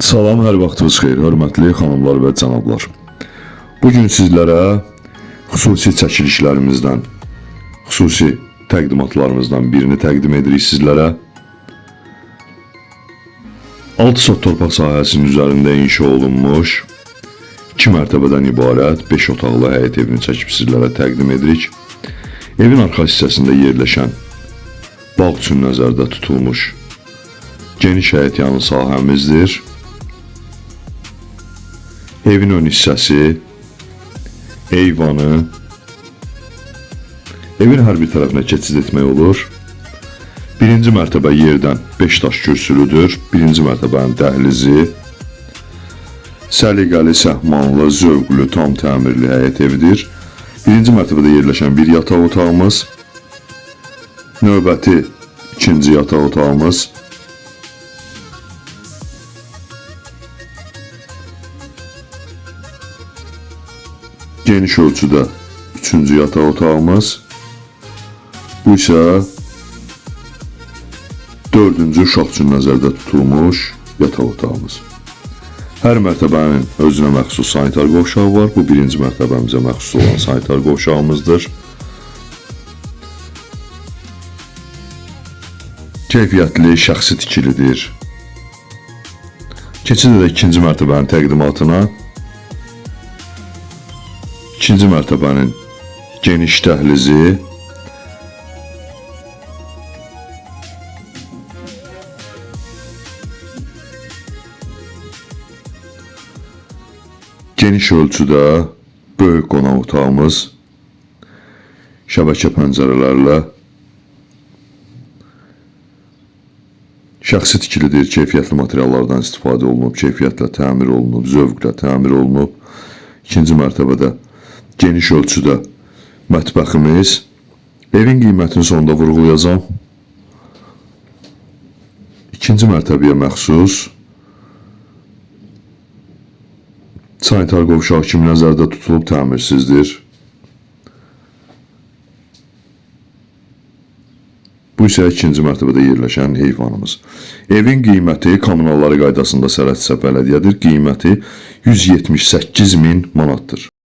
Salam, hər vaxtınız xeyir, hörmətli xanımlar və cənablar. Bugün sizlərə xüsusi çəkilişlərimizdən, xüsusi təqdimatlarımızdan birini təqdim edirik sizlərə. 6 sot torpaq sahəsinin üzərində inşa olunmuş 2 mərtəbədən ibarət 5 otaqlı həyət evini çəkib sizlərə təqdim edirik. Evin arxa hissəsində yerləşən bağ üçün nəzərdə tutulmuş geniş həyət yanı sahəmizdir. Evin ön hissəsi, eyvanı, evin hər bir tərəfinə keçid etmək olur. Birinci mərtəbə yerdən 5 daş kürsülüdür. Birinci mərtəbənin dəhlizi, səliqəli, səhmanlı, zövqlü, tam təmirli həyət evidir. Birinci mərtəbədə yerləşən bir yataq otağımız, növbəti ikinci yataq otağımız, geniş ölçüdə 3-cü yataq otağımız, bu isə 4-cü uşaq üçün nəzərdə tutulmuş yataq otağımız. Hər mərtəbənin özünə məxsus sanitar qovşağı var. Bu birinci mərtəbəmizə məxsus olan sanitar qovşağımızdır. Keyfiyyətli, şəxsi tikilidir. Keçid edək ikinci mərtəbənin təqdimatına. İkinci mərtəbənin geniş dəhlizi, geniş ölçüdə böyük qonaq otağımız, şəbəkə pəncərələrlə, şəxsi tikilidir, keyfiyyətli materiallardan istifadə olunub, keyfiyyətlə təmir olunub, zövqlə təmir olunub. İkinci mərtəbədə geniş ölçüdə mətbəximiz. Evin qiymətini sonunda vurğulayacağım. İkinci mərtəbəyə məxsus sanitar qovşağı kimi nəzərdə tutulub təmirsizdir. Bu isə ikinci mərtəbədə yerləşən heyvanımız. Evin qiyməti kommunalları qaydasında sərhəd bələdiyyədir. Qiyməti 178.000 manatdır.